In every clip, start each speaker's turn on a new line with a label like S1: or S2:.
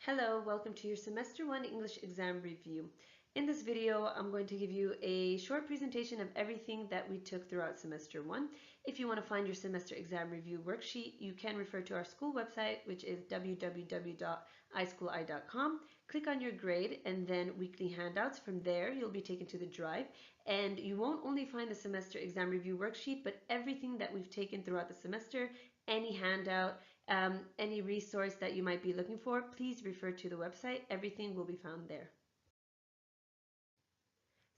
S1: Hello, welcome to your Semester 1 English exam review. In this video, I'm going to give you a short presentation of everything that we took throughout Semester 1. If you want to find your semester exam review worksheet, you can refer to our school website, which is www.ischooli.com. Click on your grade and then weekly handouts. From there, you'll be taken to the drive, and you won't only find the semester exam review worksheet, but everything that we've taken throughout the semester, any handout, any resource that you might be looking for, please refer to the website. Everything will be found there.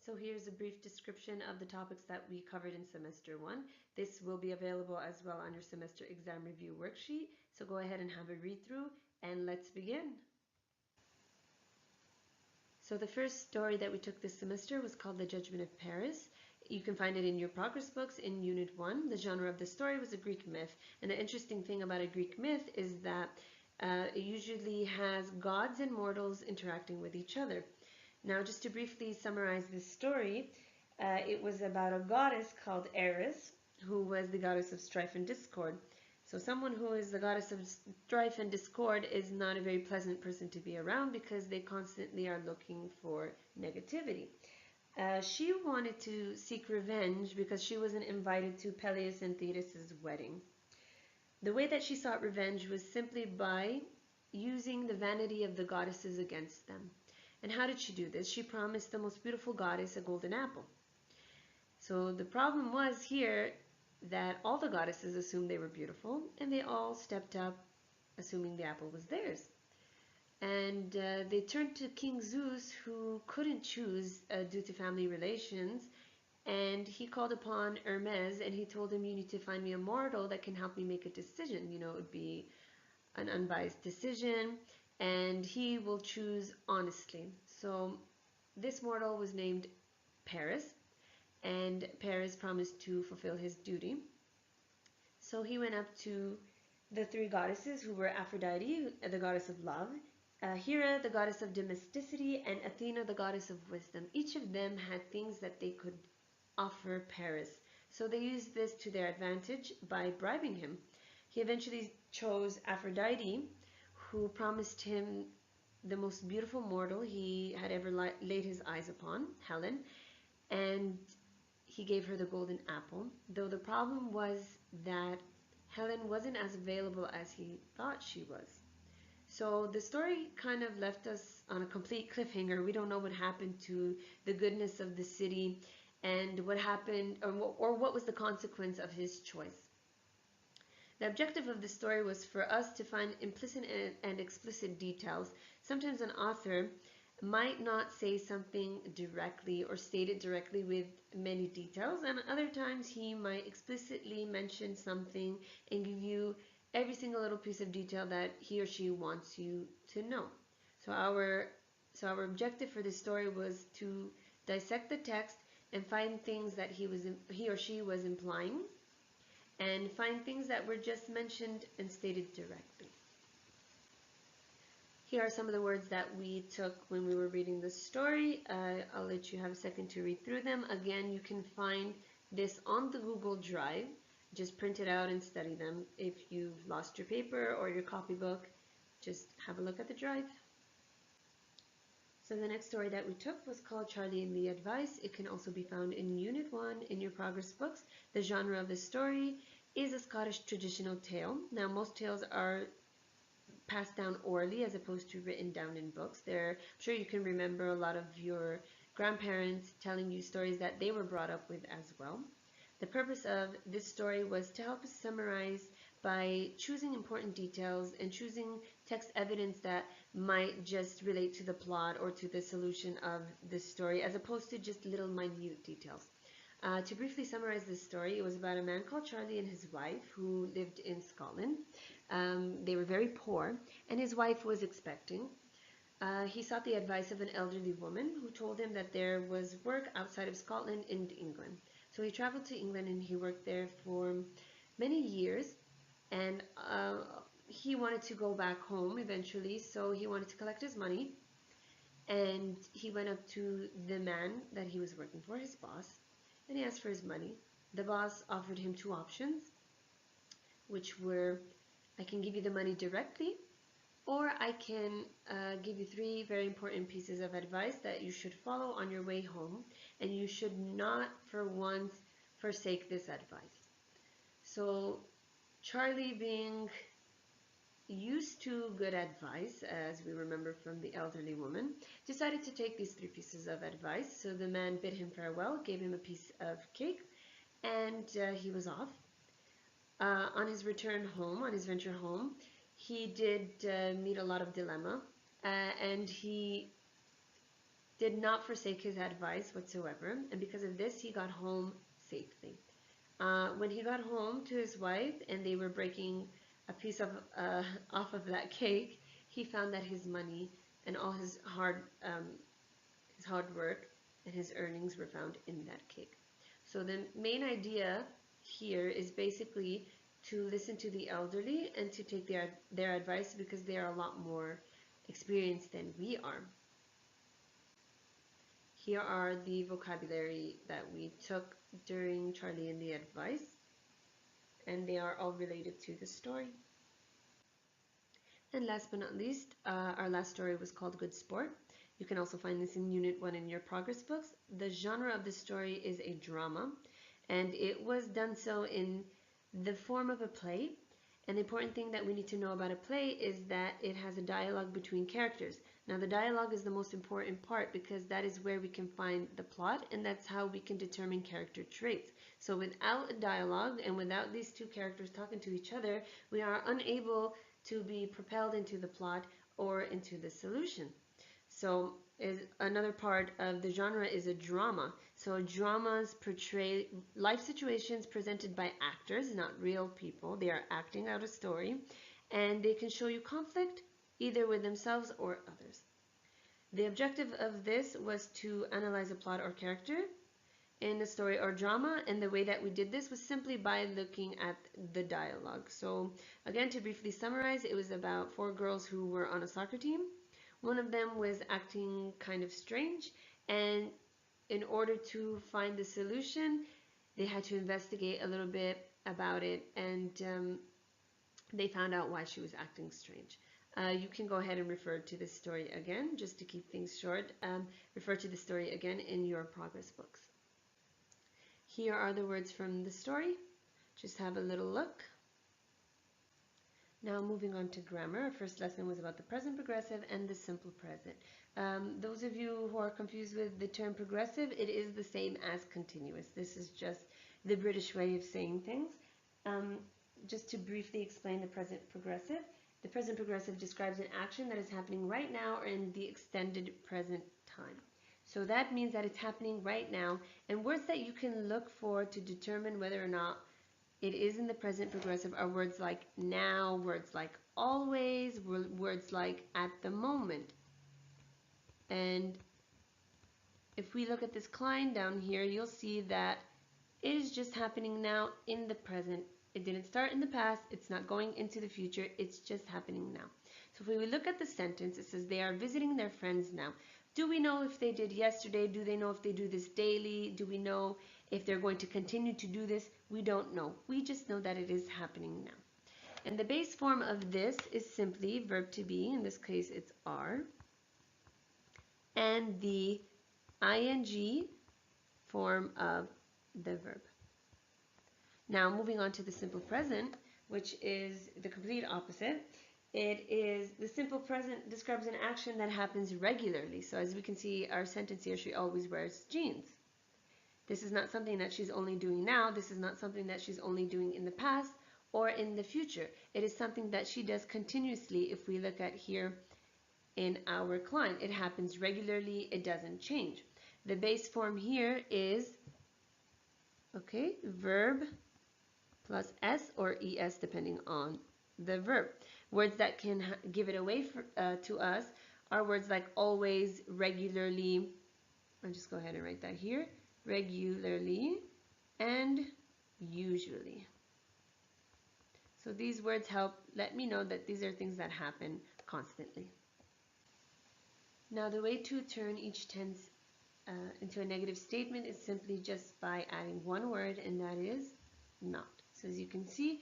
S1: So here's a brief description of the topics that we covered in Semester 1. This will be available as well on your semester exam review worksheet. So go ahead and have a read through and let's begin. So the first story that we took this semester was called The Judgment of Paris. You can find it in your progress books in Unit 1. The genre of the story was a Greek myth. And the interesting thing about a Greek myth is that it usually has gods and mortals interacting with each other. Now, just to briefly summarize this story, it was about a goddess called Eris, who was the goddess of strife and discord. So someone who is the goddess of strife and discord is not a very pleasant person to be around because they constantly are looking for negativity. She wanted to seek revenge because she wasn't invited to Peleus and Thetis' wedding. The way that she sought revenge was simply by using the vanity of the goddesses against them. And how did she do this? She promised the most beautiful goddess a golden apple. So the problem was here that all the goddesses assumed they were beautiful, and they all stepped up assuming the apple was theirs. And they turned to King Zeus, who couldn't choose due to family relations, and he called upon Hermes, and he told him, you need to find me a mortal that can help me make a decision. You know, it would be an unbiased decision, and he will choose honestly. So this mortal was named Paris, and Paris promised to fulfill his duty. So he went up to the three goddesses, who were Aphrodite, the goddess of love, Hera, the goddess of domesticity, and Athena, the goddess of wisdom. Each of them had things that they could offer Paris. So they used this to their advantage by bribing him. He eventually chose Aphrodite, who promised him the most beautiful mortal he had ever laid his eyes upon, Helen, and he gave her the golden apple, though the problem was that Helen wasn't as available as he thought she was. So the story kind of left us on a complete cliffhanger. We don't know what happened to the goodness of the city and what happened, or what was the consequence of his choice. The objective of the story was for us to find implicit and explicit details. Sometimes an author might not say something directly or state it directly with many details, and other times he might explicitly mention something and give you every single little piece of detail that he or she wants you to know. So our objective for this story was to dissect the text and find things that he or she was implying, and find things that were just mentioned and stated directly. Here are some of the words that we took when we were reading the story. I'll let you have a second to read through them. Again, you can find this on the Google Drive. Just print it out and study them. If you've lost your paper or your copybook, just have a look at the drive. So the next story that we took was called Charlie and the Advice. It can also be found in Unit 1 in your progress books. The genre of the story is a Scottish traditional tale. Now, most tales are passed down orally as opposed to written down in books. I'm sure you can remember a lot of your grandparents telling you stories that they were brought up with as well. The purpose of this story was to help us summarize by choosing important details and choosing text evidence that might just relate to the plot or to the solution of the story, as opposed to just little minute details. To briefly summarize this story, it was about a man called Charlie and his wife who lived in Scotland. They were very poor, and his wife was expecting. He sought the advice of an elderly woman who told him that there was work outside of Scotland in England. So he traveled to England and he worked there for many years, and he wanted to go back home eventually, so he wanted to collect his money, and he went up to the man that he was working for, his boss, and he asked for his money. The boss offered him two options, which were, I can give you the money directly, or I can give you 3 very important pieces of advice that you should follow on your way home, and you should not for once forsake this advice. So Charlie, being used to good advice, as we remember from the elderly woman, decided to take these 3 pieces of advice. So the man bid him farewell, gave him a piece of cake, and he was off. On his return home, on his venture home, he did meet a lot of dilemma, and he did not forsake his advice whatsoever, and because of this, he got home safely. When he got home to his wife and they were breaking a piece of off of that cake, he found that his money and all his hard work and his earnings were found in that cake. So the main idea here is basically to listen to the elderly and to take their advice, because they are a lot more experienced than we are. Here are the vocabulary that we took during Charlie and the advice, and they are all related to the story. And last but not least, our last story was called Good Sport. You can also find this in Unit 1 in your progress books. The genre of the story is a drama, and it was done so in the form of a play. And the important thing that we need to know about a play is that it has a dialogue between characters. Now, the dialogue is the most important part, because that is where we can find the plot, and that's how we can determine character traits. So without a dialogue and without these 2 characters talking to each other, we are unable to be propelled into the plot or into the solution. So another part of the genre is a drama. So dramas portray life situations presented by actors, not real people. They are acting out a story, and they can show you conflict either with themselves or others. The objective of this was to analyze a plot or character in a story or drama, and the way that we did this was simply by looking at the dialogue. So again, to briefly summarize, it was about 4 girls who were on a soccer team. One of them was acting kind of strange, and in order to find the solution, they had to investigate a little bit about it, and they found out why she was acting strange. You can go ahead and refer to this story again, just to keep things short. Refer to the story again in your progress books. Here are the words from the story. Just have a little look. Now moving on to grammar, our first lesson was about the present progressive and the simple present. Those of you who are confused with the term progressive, it is the same as continuous. This is just the British way of saying things. Just to briefly explain the present progressive. The present progressive describes an action that is happening right now or in the extended present time. So that means that it's happening right now, and words that you can look for to determine whether or not it is in the present progressive are words like now, words like always, words like at the moment. And if we look at this Klein down here, you'll see that it is just happening now in the present. It didn't start in the past, it's not going into the future, it's just happening now. So if we look at the sentence, it says they are visiting their friends now. Do we know if they did yesterday? Do they know if they do this daily? Do we know if they're going to continue to do this? We don't know. We just know that it is happening now. And the base form of this is simply verb to be. In this case, it's are. And the ing form of the verb. Now, moving on to the simple present, which is the complete opposite. It is the simple present describes an action that happens regularly. So as we can see, our sentence here, she always wears jeans. This is not something that she's only doing now. This is not something that she's only doing in the past or in the future. It is something that she does continuously. If we look at here in our Klein, it happens regularly. It doesn't change. The base form here is, okay, verb plus s or es depending on the verb. Words that can give it away to us are words like always, regularly. I'll just go ahead and write that here. Regularly and usually. So these words help let me know that these are things that happen constantly. Now the way to turn each tense into a negative statement is simply just by adding one word, and that is not. So as you can see,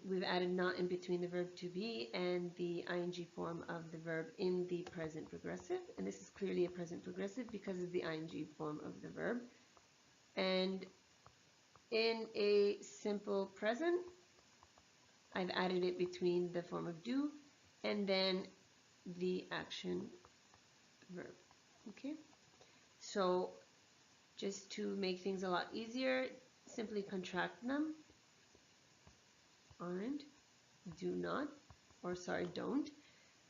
S1: we've added not in between the verb to be and the ing form of the verb in the present progressive. And this is clearly a present progressive because of the ing form of the verb. And in a simple present, I've added it between the form of do and then the action verb. Okay, so just to make things a lot easier, simply contract them. Aren't, do not, or sorry, don't.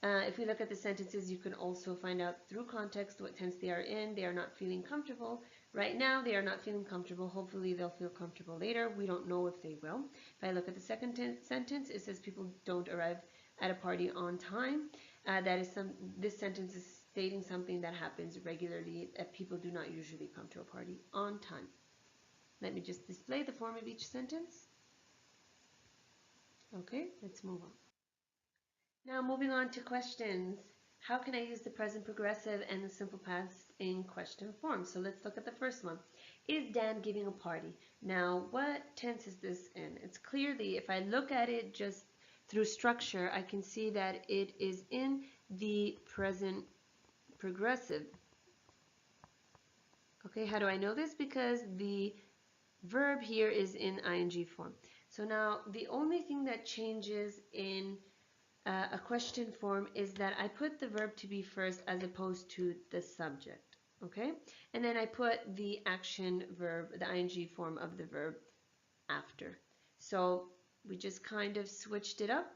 S1: If we look at the sentences, you can also find out through context what tense they are in. They are not feeling comfortable. Right now, they are not feeling comfortable. Hopefully, they'll feel comfortable later. We don't know if they will. If I look at the second sentence, it says people don't arrive at a party on time. This sentence is stating something that happens regularly, that people do not usually come to a party on time. Let me just display the form of each sentence. Okay, let's move on. Now moving on to questions. How can I use the present progressive and the simple past in question form? So let's look at the first one. Is Dan giving a party? Now what tense is this in? It's clearly, if I look at it just through structure, I can see that it is in the present progressive. Okay, how do I know this? Because the verb here is in ing form. So now the only thing that changes in a question form is that I put the verb to be first as opposed to the subject. Okay, and then I put the action verb, the ing form of the verb after. So we just kind of switched it up,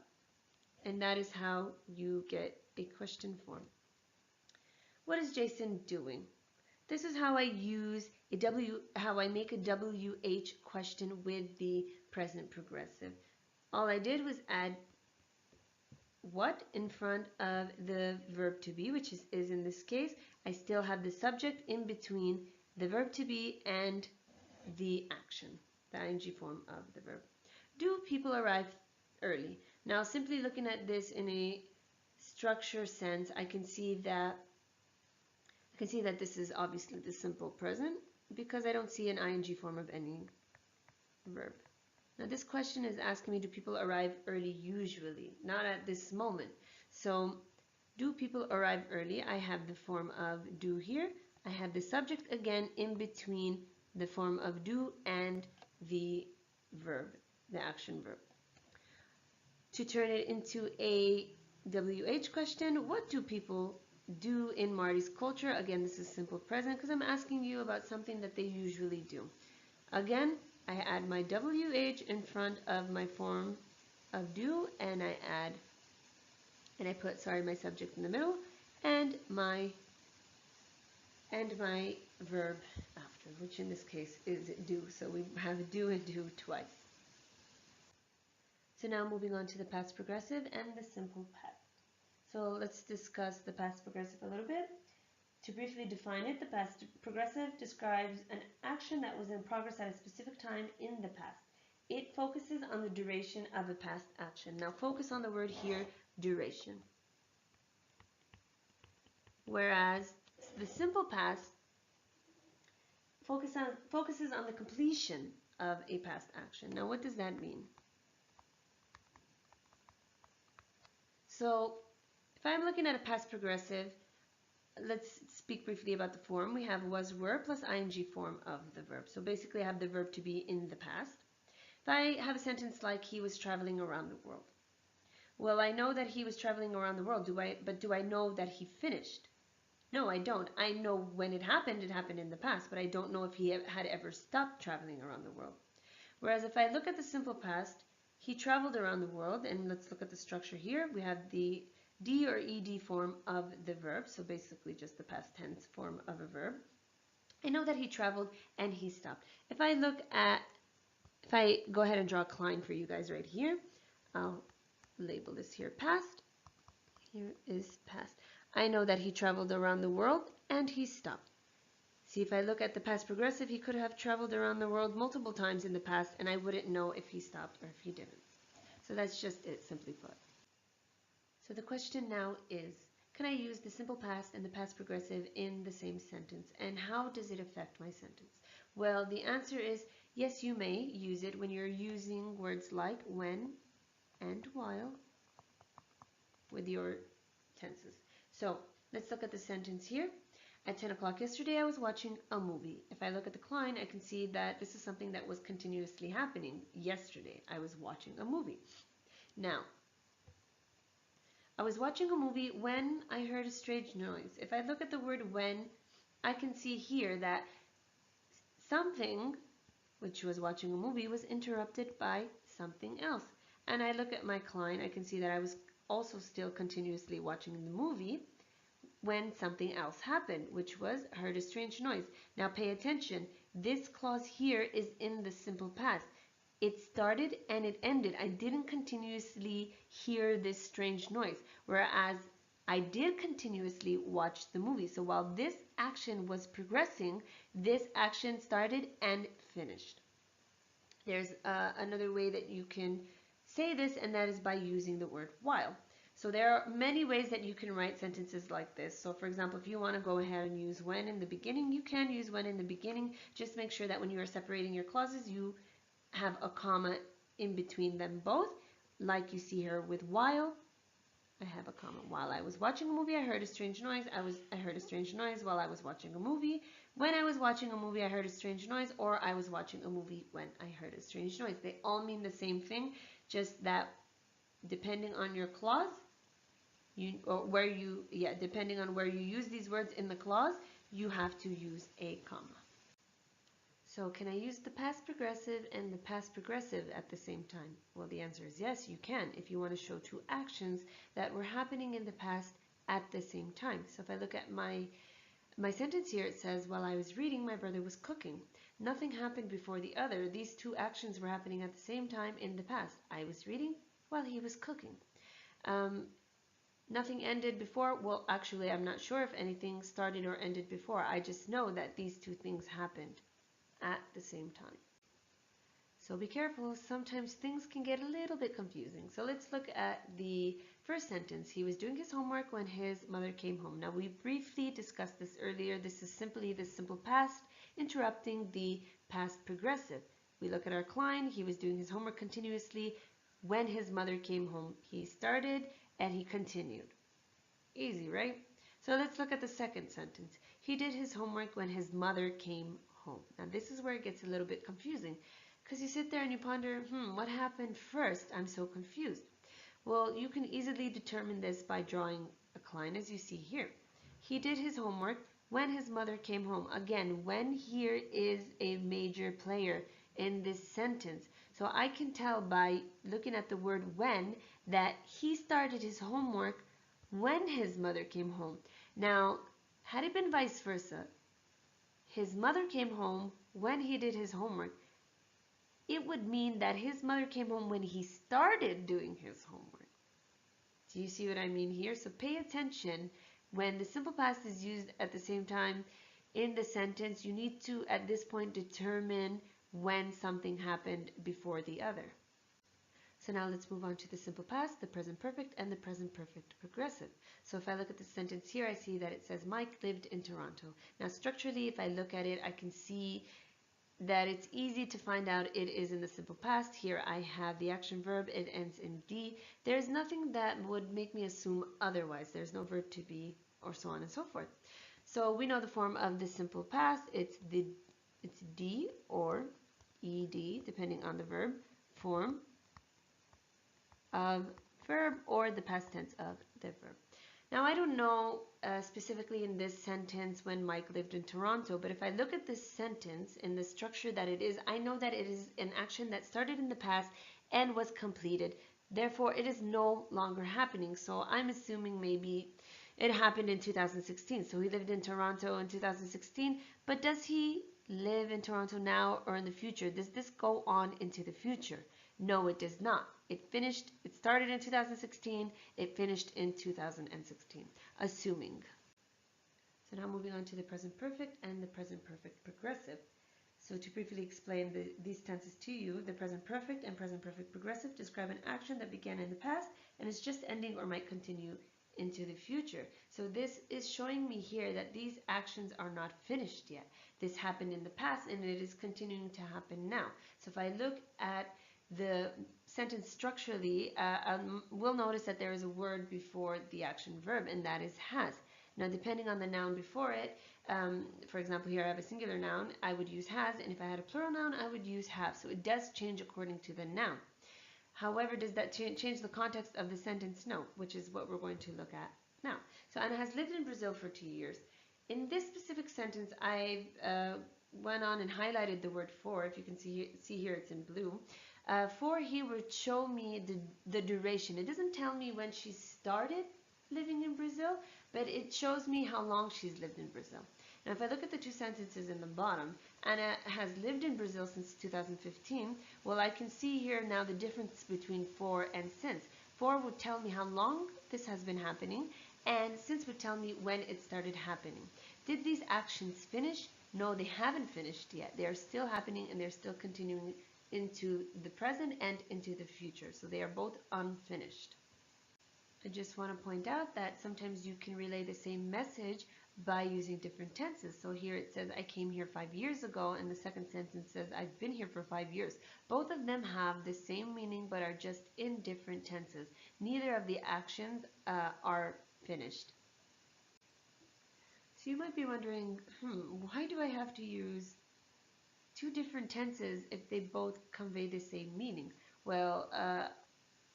S1: and that is how you get a question form. What is Jason doing? This is how I use how I make a WH question with the present progressive. All I did was add what in front of the verb to be, which is in this case. I still have the subject in between the verb to be and the action, the ing form of the verb. Do people arrive early? Now, simply looking at this in a structure sense, I can see that this is obviously the simple present because I don't see an ing form of any verb. Now this question is asking me, do people arrive early usually? Not at this moment. So do people arrive early? I have the form of do here. I have the subject again in between the form of do and the verb, the action verb. To turn it into a WH question, what do people do in Marty's culture? Again, this is simple present because I'm asking you about something that they usually do. Again, I add my WH in front of my form of do, and I put my subject in the middle and my verb after, which in this case is do. So we have do and do twice. So now moving on to the past progressive and the simple past. So let's discuss the past progressive a little bit. To briefly define it, the past progressive describes an action that was in progress at a specific time in the past. It focuses on the duration of a past action. Now focus on the word here, duration. Whereas the simple past focuses on the completion of a past action. Now what does that mean? So if I'm looking at a past progressive, let's speak briefly about the form. We have was, were plus ing form of the verb. So basically I have the verb to be in the past. If I have a sentence like he was traveling around the world. Well, I know that he was traveling around the world, but do I know that he finished? No, I don't. I know when it happened in the past, but I don't know if he had ever stopped traveling around the world. Whereas if I look at the simple past, he traveled around the world, and let's look at the structure here. We have the D or ED form of the verb, so basically just the past tense form of a verb. I know that he traveled and he stopped. If I go ahead and draw a line for you guys right here, I'll label this here past. Here is past. I know that he traveled around the world and he stopped. See, if I look at the past progressive, he could have traveled around the world multiple times in the past and I wouldn't know if he stopped or if he didn't. So that's just it, simply put. So the question now is, can I use the simple past and the past progressive in the same sentence? And how does it affect my sentence? Well, the answer is Yes, you may use it when you're using words like when and while with your tenses. So let's look at the sentence here. At 10 o'clock yesterday, I was watching a movie. If I look at the Klein, I can see that this is something that was continuously happening. Yesterday, I was watching a movie. Now, I was watching a movie when I heard a strange noise. If I look at the word when, I can see here that something, which was watching a movie, was interrupted by something else. And I look at my Klein, I can see that I was also still continuously watching the movie when something else happened, which was heard a strange noise. Now pay attention. This clause here is in the simple past. It started and it ended. I didn't continuously hear this strange noise, whereas I did continuously watch the movie. So while this action was progressing, this action started and finished. There's another way that you can say this, and that is by using the word while. So there are many ways that you can write sentences like this. So for example, if you want to go ahead and use when in the beginning, you can use when in the beginning. Just make sure that when you are separating your clauses, you have a comma in between them both, like you see here with while. I have a comma. While I was watching a movie, I heard a strange noise. I heard a strange noise while I was watching a movie. When I was watching a movie, I heard a strange noise, or I was watching a movie when I heard a strange noise. They all mean the same thing, just that depending on your clause, depending on where you use these words in the clause, you have to use a comma. So can I use the past progressive and the past progressive at the same time? Well, the answer is yes, you can, if you want to show two actions that were happening in the past at the same time. So if I look at my sentence here, it says, while I was reading, my brother was cooking. Nothing happened before the other. These two actions were happening at the same time in the past. I was reading while he was cooking. Nothing ended before. Well, actually, I'm not sure if anything started or ended before. I just know that these two things happened at the same time. So be careful, sometimes things can get a little bit confusing. So let's look at the first sentence. He was doing his homework when his mother came home. Now we briefly discussed this earlier. This is simply the simple past interrupting the past progressive. We look at our Klein. He was doing his homework continuously when his mother came home. He started and he continued. Easy, right? So let's look at the second sentence. He did his homework when his mother came home. Now this is where it gets a little bit confusing, because you sit there and you ponder, what happened first? I'm so confused. Well, you can easily determine this by drawing a Klein as you see here. He did his homework when his mother came home. Again, when here is a major player in this sentence. So I can tell by looking at the word when that he started his homework when his mother came home. Now, had it been vice versa, his mother came home when he did his homework, it would mean that his mother came home when he started doing his homework. Do you see what I mean here? So pay attention. When the simple past is used at the same time in the sentence, you need to, at this point, determine when something happened before the other. So now let's move on to the simple past, the present perfect, and the present perfect progressive. So if I look at the sentence here, I see that it says Mike lived in Toronto. Now structurally, if I look at it, I can see that it's easy to find out it is in the simple past. Here I have the action verb, it ends in D. There's nothing that would make me assume otherwise. There's no verb to be or so on and so forth. So we know the form of the simple past. It's D or ED, depending on the verb, form of verb, or the past tense of the verb. Now I don't know specifically in this sentence when Mike lived in Toronto, but if I look at this sentence in the structure that it is, I know that it is an action that started in the past and was completed. Therefore, it is no longer happening. So I'm assuming maybe it happened in 2016. So he lived in Toronto in 2016, but does he live in Toronto now or in the future? Does this go on into the future? No, it does not. It started in 2016, it finished in 2016, assuming. So now moving on to the present perfect and the present perfect progressive. So to briefly explain these tenses to you, the present perfect and present perfect progressive describe an action that began in the past and is just ending or might continue into the future. So this is showing me here that these actions are not finished yet. This happened in the past and it is continuing to happen now. So if I look at the sentence structurally, we'll notice that there is a word before the action verb, and that is has. Now, depending on the noun before it, for example, here I have a singular noun, I would use has, and if I had a plural noun, I would use have. So it does change according to the noun. However, does that change the context of the sentence? No, which is what we're going to look at now. So Anna has lived in Brazil for 2 years. In this specific sentence, I went on and highlighted the word for. If you can see here, it's in blue. For here would show me the duration. It doesn't tell me when she started living in Brazil, but it shows me how long she's lived in Brazil. Now, if I look at the two sentences in the bottom, Anna has lived in Brazil since 2015. Well, I can see here now the difference between for and since. For would tell me how long this has been happening, and since would tell me when it started happening. Did these actions finish? No, they haven't finished yet. They are still happening and they're still continuing into the present and into the future. So they are both unfinished. I just want to point out that sometimes you can relay the same message by using different tenses. So here it says, I came here 5 years ago, and the second sentence says, I've been here for 5 years. Both of them have the same meaning, but are just in different tenses. Neither of the actions are finished. So you might be wondering, why do I have to use two different tenses if they both convey the same meaning? Well,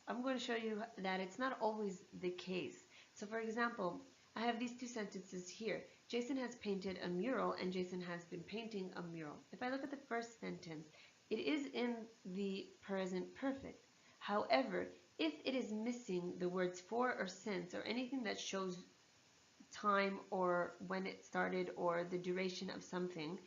S1: I'm going to show you that it's not always the case. So for example, I have these two sentences here. Jason has painted a mural and Jason has been painting a mural. If I look at the first sentence, it is in the present perfect. However, if it is missing the words for or since or anything that shows time or when it started or the duration of something,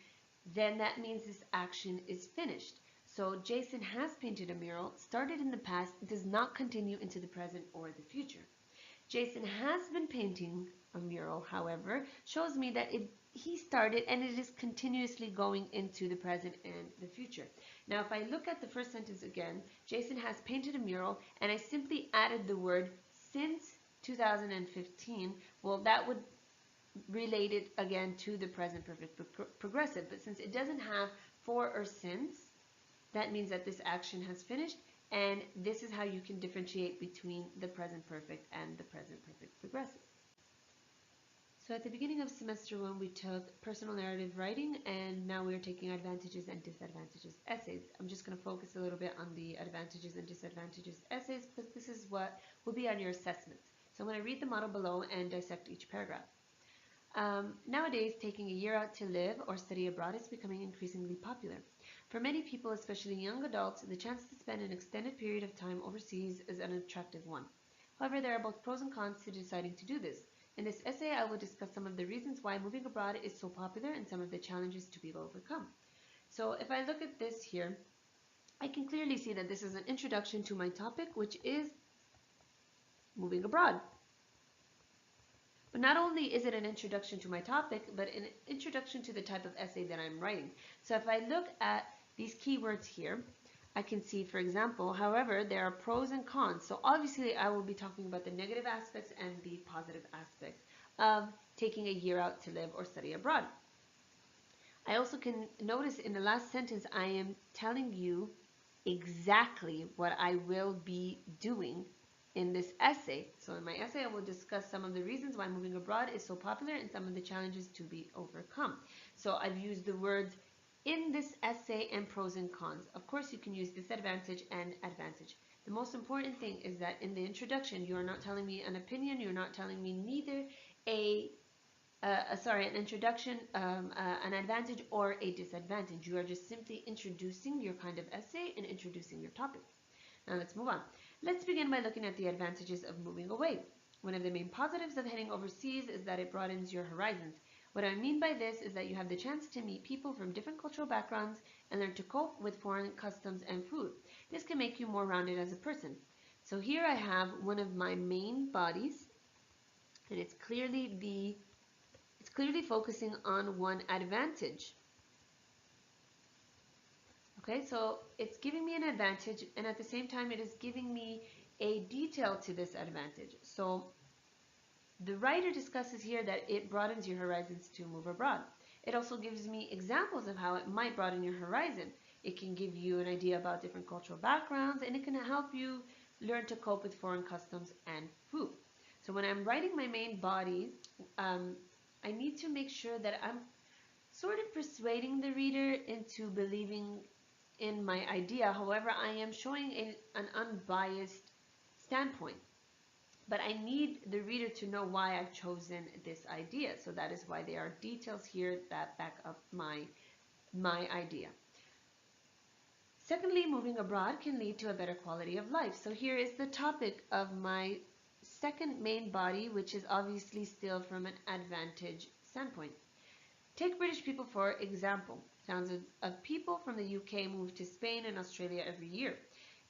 S1: then that means this action is finished. So Jason has painted a mural, started in the past, does not continue into the present or the future. Jason has been painting a mural, however, shows me that he started and it is continuously going into the present and the future. Now, if I look at the first sentence again, Jason has painted a mural, and I simply added the word since 2015, well, that would relate it again to the present perfect progressive. But since it doesn't have for or since, that means that this action has finished, and this is how you can differentiate between the present perfect and the present perfect progressive. So at the beginning of semester 1, we took personal narrative writing, and now we're taking advantages and disadvantages essays. I'm just going to focus a little bit on the advantages and disadvantages essays because this is what will be on your assessments. So I'm going to read the model below and dissect each paragraph. Nowadays, taking a year out to live or study abroad is becoming increasingly popular. For many people, especially young adults, the chance to spend an extended period of time overseas is an attractive one. However, there are both pros and cons to deciding to do this. In this essay, I will discuss some of the reasons why moving abroad is so popular and some of the challenges to be overcome. So if I look at this here, I can clearly see that this is an introduction to my topic, which is moving abroad. But not only is it an introduction to my topic, but an introduction to the type of essay that I'm writing. So if I look at these keywords here, I can see, for example, however, there are pros and cons. So obviously I will be talking about the negative aspects and the positive aspects of taking a year out to live or study abroad. I also can notice in the last sentence, I am telling you exactly what I will be doing in this essay. So in my essay, I will discuss some of the reasons why moving abroad is so popular and some of the challenges to be overcome. So I've used the words in this essay and pros and cons. Of course, you can use disadvantage and advantage. The most important thing is that in the introduction, you are not telling me an opinion. You're not telling me neither an introduction, an advantage or a disadvantage. You are just simply introducing your kind of essay and introducing your topic. Now let's move on. Let's begin by looking at the advantages of moving away. One of the main positives of heading overseas is that it broadens your horizons. What I mean by this is that you have the chance to meet people from different cultural backgrounds and learn to cope with foreign customs and food. This can make you more rounded as a person. So here I have one of my main bodies, and it's clearly focusing on one advantage. Okay, so it's giving me an advantage, and at the same time it is giving me a detail to this advantage. So the writer discusses here that it broadens your horizons to move abroad. It also gives me examples of how it might broaden your horizon. It can give you an idea about different cultural backgrounds, and it can help you learn to cope with foreign customs and food. So when I'm writing my main body, I need to make sure that I'm sort of persuading the reader into believing in my idea. However, I am showing an unbiased standpoint. But I need the reader to know why I've chosen this idea. So that is why there are details here that back up my idea. Secondly, moving abroad can lead to a better quality of life. So here is the topic of my second main body, which is obviously still from an advantage standpoint. Take British people for example. Thousands of people from the UK move to Spain and Australia every year.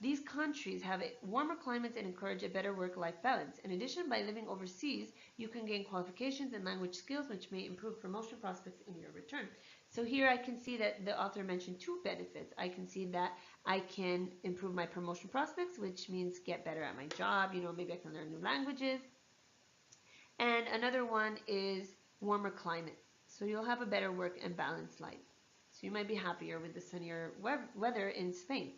S1: These countries have warmer climates and encourage a better work-life balance. In addition, by living overseas, you can gain qualifications and language skills which may improve promotion prospects in your return. So here I can see that the author mentioned two benefits. I can see that I can improve my promotion prospects, which means get better at my job, maybe I can learn new languages. And another one is warmer climate. So you'll have a better work and balanced life. So you might be happier with the sunnier weather in Spain.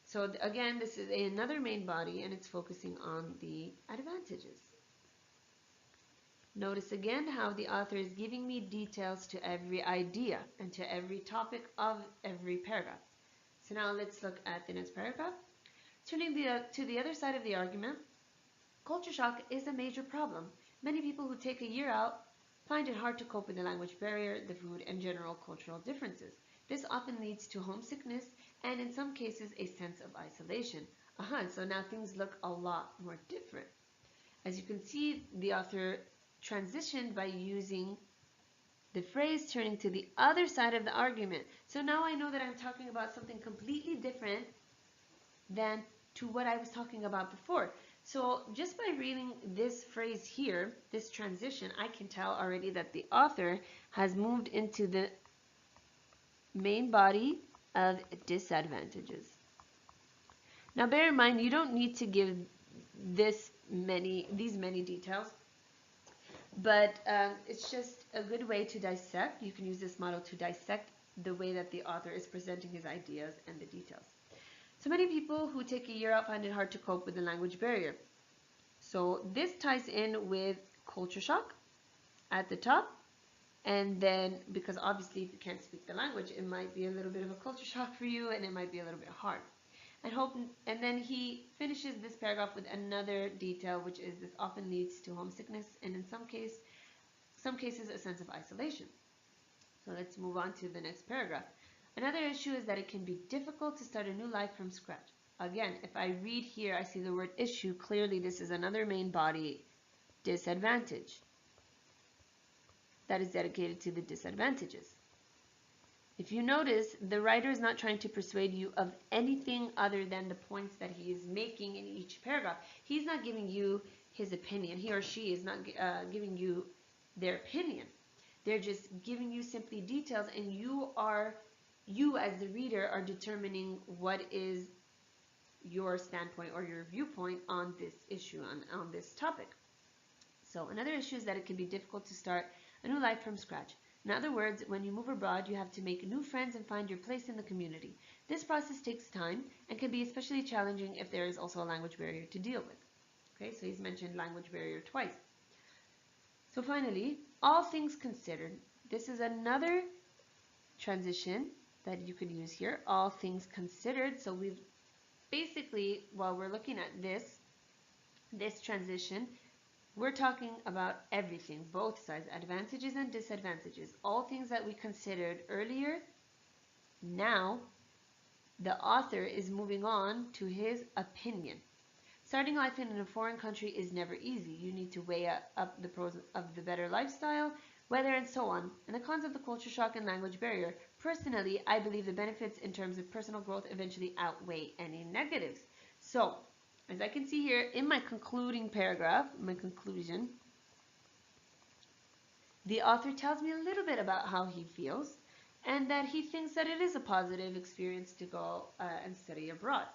S1: So again, this is another main body, and it's focusing on the advantages. Notice again how the author is giving me details to every idea and to every topic of every paragraph. So now let's look at the next paragraph. Turning to the other side of the argument, culture shock is a major problem. Many people who take a year out find it hard to cope with the language barrier, the food, and general cultural differences. This often leads to homesickness and in some cases a sense of isolation. So now things look a lot more different. As you can see, the author transitioned by using the phrase turning to the other side of the argument. So now I know that I'm talking about something completely different than to what I was talking about before. So just by reading this phrase here, this transition, I can tell already that the author has moved into the main body of disadvantages. Now bear in mind, you don't need to give these many details, but it's just a good way to dissect. You can use this model to dissect the way that the author is presenting his ideas and the details. So many people who take a year out find it hard to cope with the language barrier. So this ties in with culture shock at the top. And then, because obviously if you can't speak the language, it might be a little bit of a culture shock for you, and it might be a little bit hard. And then he finishes this paragraph with another detail, which is this often leads to homesickness, and in some cases a sense of isolation. So let's move on to the next paragraph. Another issue is that it can be difficult to start a new life from scratch. Again, if I read here, I see the word issue. Clearly, this is another main body, disadvantage, that is dedicated to the disadvantages. If you notice, the writer is not trying to persuade you of anything other than the points that he is making in each paragraph. He's not giving you his opinion. He or she is not giving you their opinion. They're just giving you simply details, and you as the reader are determining what is your standpoint or your viewpoint on this issue, on this topic. So another issue is that it can be difficult to start a new life from scratch. In other words, when you move abroad, you have to make new friends and find your place in the community. This process takes time and can be especially challenging if there is also a language barrier to deal with. Okay, so he's mentioned language barrier twice. So finally, all things considered, this is another transition that you could use here, all things considered. So we've basically, while we're looking at this transition, we're talking about everything, both sides, advantages and disadvantages, all things that we considered earlier. Now, the author is moving on to his opinion. Starting life in a foreign country is never easy. You need to weigh up the pros of the better lifestyle, weather, and so on, and the cons of the culture shock and language barrier. Personally, I believe the benefits in terms of personal growth eventually outweigh any negatives. So, as I can see here in my concluding paragraph, my conclusion, the author tells me a little bit about how he feels and that he thinks that it is a positive experience to go and study abroad.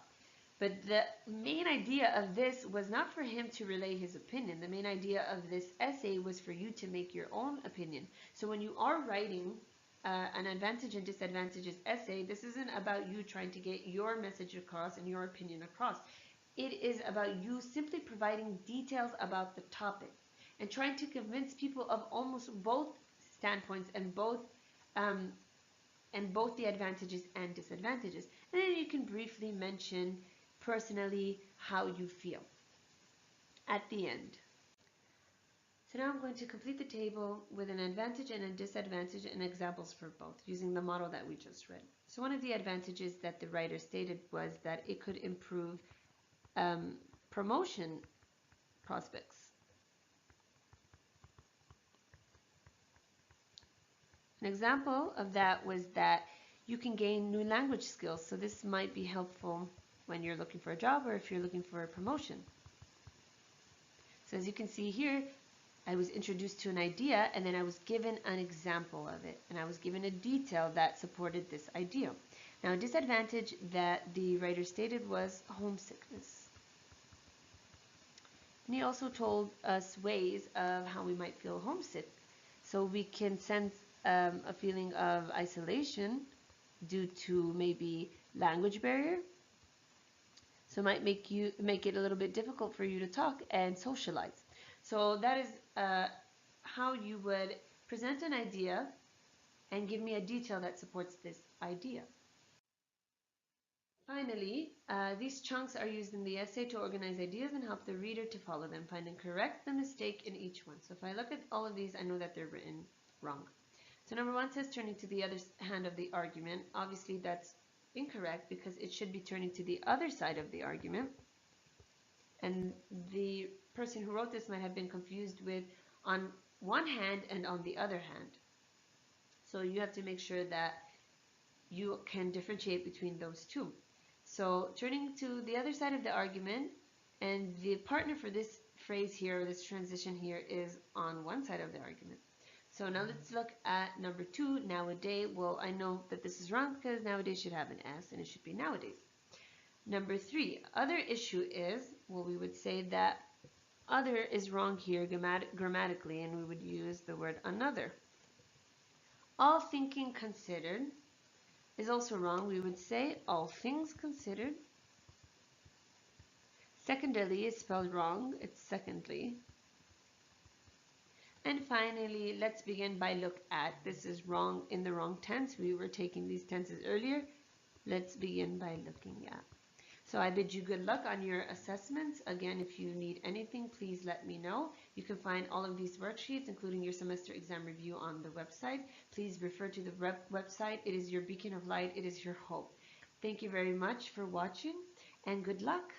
S1: But the main idea of this was not for him to relay his opinion. The main idea of this essay was for you to make your own opinion. So when you are writing an advantage and disadvantages essay, this isn't about you trying to get your message across and your opinion across. It is about you simply providing details about the topic and trying to convince people of almost both standpoints um, and both the advantages and disadvantages. And then you can briefly mention personally how you feel at the end. So now I'm going to complete the table with an advantage and a disadvantage and examples for both using the model that we just read. So one of the advantages that the writer stated was that it could improve promotion prospects. An example of that was that you can gain new language skills. So this might be helpful when you're looking for a job or if you're looking for a promotion. So as you can see here, I was introduced to an idea and then I was given an example of it and I was given a detail that supported this idea. Now a disadvantage that the writer stated was homesickness. And he also told us ways of how we might feel homesick. So we can sense a feeling of isolation due to maybe language barrier. So it might make it a little bit difficult for you to talk and socialize. So that is how you would present an idea and give me a detail that supports this idea. Finally, these chunks are used in the essay to organize ideas and help the reader to follow them, find and correct the mistake in each one. So if I look at all of these, I know that they're written wrong. So number 1 says turning to the other hand of the argument. Obviously that's incorrect because it should be turning to the other side of the argument. And the person who wrote this might have been confused with on one hand and on the other hand. So you have to make sure that you can differentiate between those two. So turning to the other side of the argument, and the partner for this phrase here, or this transition here, is on one side of the argument. So now let's look at number 2, nowadays. Well, I know that this is wrong because nowadays should have an S and it should be nowadays. Number 3, other issue is, well, we would say that other is wrong here grammatically, and we would use the word another. All thinking considered is also wrong. We would say all things considered. Secondly is spelled wrong. It's secondly. And finally, let's begin by look at. This is wrong in the wrong tense. We were taking these tenses earlier. Let's begin by looking at. So I bid you good luck on your assessments. Again, if you need anything, please let me know. You can find all of these worksheets, including your semester exam review, on the website. Please refer to the website. It is your beacon of light. It is your hope. Thank you very much for watching, and good luck.